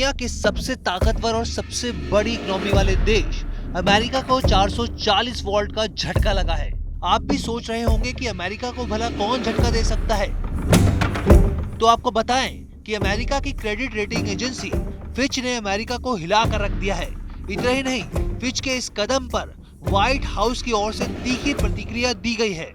दुनिया के सबसे ताकतवर और सबसे बड़ी इकोनॉमी वाले देश अमेरिका को 440 वोल्ट का झटका लगा है। आप भी सोच रहे होंगे कि अमेरिका को भला कौन झटका दे सकता है। तो आपको बताएं कि अमेरिका की क्रेडिट रेटिंग एजेंसी फिच ने अमेरिका को हिला कर रख दिया है। इतना ही नहीं, फिच के इस कदम पर व्हाइट हाउस की ओर से तीखी प्रतिक्रिया दी गई है।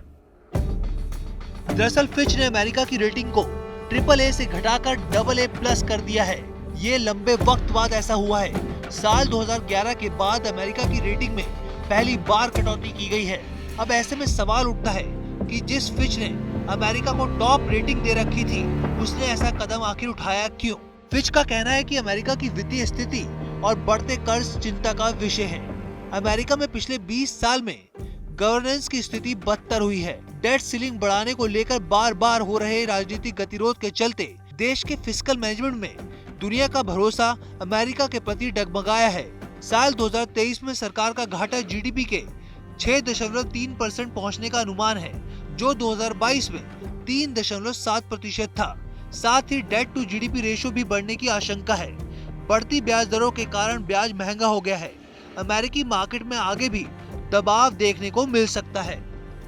दरअसल फिच ने अमेरिका की रेटिंग को AAA से घटाकर AA+ कर दिया है। ये लंबे वक्त बाद ऐसा हुआ है। साल 2011 के बाद अमेरिका की रेटिंग में पहली बार कटौती की गई है। अब ऐसे में सवाल उठता है कि जिस फिच ने अमेरिका को टॉप रेटिंग दे रखी थी, उसने ऐसा कदम आखिर उठाया क्यों? फिच का कहना है कि अमेरिका की वित्तीय स्थिति और बढ़ते कर्ज चिंता का विषय है। अमेरिका में पिछले 20 साल में गवर्नेंस की स्थिति बदतर हुई है। डेट सीलिंग बढ़ाने को लेकर बार बार हो रहे राजनीतिक गतिरोध के चलते देश के फिस्कल मैनेजमेंट में दुनिया का भरोसा अमेरिका के प्रति डगमगाया है। साल 2023 में सरकार का घाटा जीडीपी के 6.3% पहुंचने का अनुमान है, जो 2022 में 3.7% था। साथ ही डेट टू जीडीपी रेशियो भी बढ़ने की आशंका है। बढ़ती ब्याज दरों के कारण ब्याज महंगा हो गया है। अमेरिकी मार्केट में आगे भी दबाव देखने को मिल सकता है।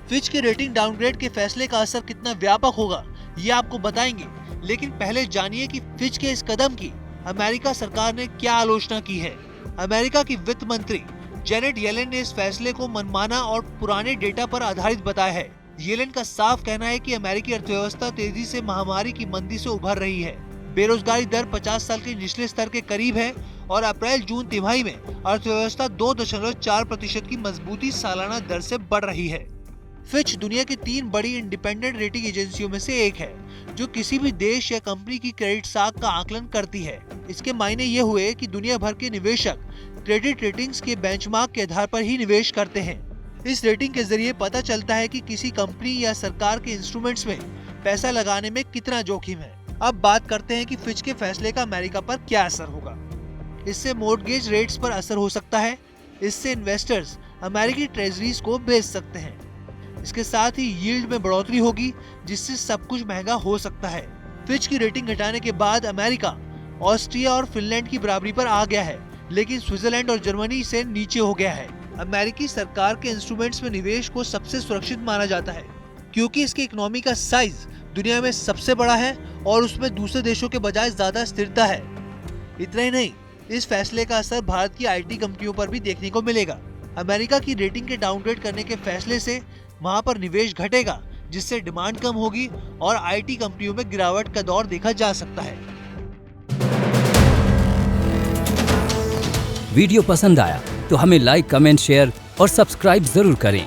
फिच के रेटिंग डाउनग्रेड के फैसले का असर कितना व्यापक होगा, ये आपको बताएंगे। लेकिन पहले जानिए कि फिच के इस कदम की अमेरिका सरकार ने क्या आलोचना की है। अमेरिका की वित्त मंत्री जेनेट येलेन ने इस फैसले को मनमाना और पुराने डेटा पर आधारित बताया है। येलेन का साफ कहना है कि अमेरिकी अर्थव्यवस्था तेजी से महामारी की मंदी से उभर रही है। बेरोजगारी दर 50 साल के निचले स्तर के करीब है और अप्रैल-जून तिमाही में अर्थव्यवस्था 2.4% की मजबूती सालाना दर से बढ़ रही है। फिच दुनिया की 3 बड़ी इंडिपेंडेंट रेटिंग एजेंसियों में से एक है, जो किसी भी देश या कंपनी की क्रेडिट साख का आकलन करती है। इसके मायने ये हुए कि दुनिया भर के निवेशक क्रेडिट रेटिंग्स के बेंचमार्क के आधार पर ही निवेश करते हैं। इस रेटिंग के जरिए पता चलता है कि किसी कंपनी या सरकार के इंस्ट्रूमेंट्स में पैसा लगाने में कितना जोखिम है। अब बात करते हैं कि फिच के फैसले का अमेरिका पर क्या असर होगा। इससे मॉर्गेज रेट्स पर असर हो सकता है। इससे इन्वेस्टर्स अमेरिकी ट्रेजरीज को बेच सकते हैं। इसके साथ ही यील्ड में बढ़ोतरी होगी, जिससे सब कुछ महंगा हो सकता है। फिच की रेटिंग घटाने के बाद अमेरिका ऑस्ट्रिया और फिनलैंड की बराबरी पर आ गया है, लेकिन स्विट्जरलैंड और जर्मनी से नीचे हो गया है। अमेरिकी सरकार के इंस्ट्रूमेंट्स में निवेश को सबसे सुरक्षित माना जाता है, क्योंकि इसकी इकोनॉमी का साइज दुनिया में सबसे बड़ा है और उसमें दूसरे देशों के बजाय ज्यादा स्थिरता है। इतना ही नहीं, इस फैसले का असर भारत की आईटी कंपनियों पर भी देखने को मिलेगा। अमेरिका की रेटिंग के डाउनग्रेड करने के फैसले से वहां पर निवेश घटेगा, जिससे डिमांड कम होगी और आईटी कंपनियों में गिरावट का दौर देखा जा सकता है। वीडियो पसंद आया तो हमें लाइक, कमेंट, शेयर और सब्सक्राइब जरूर करें।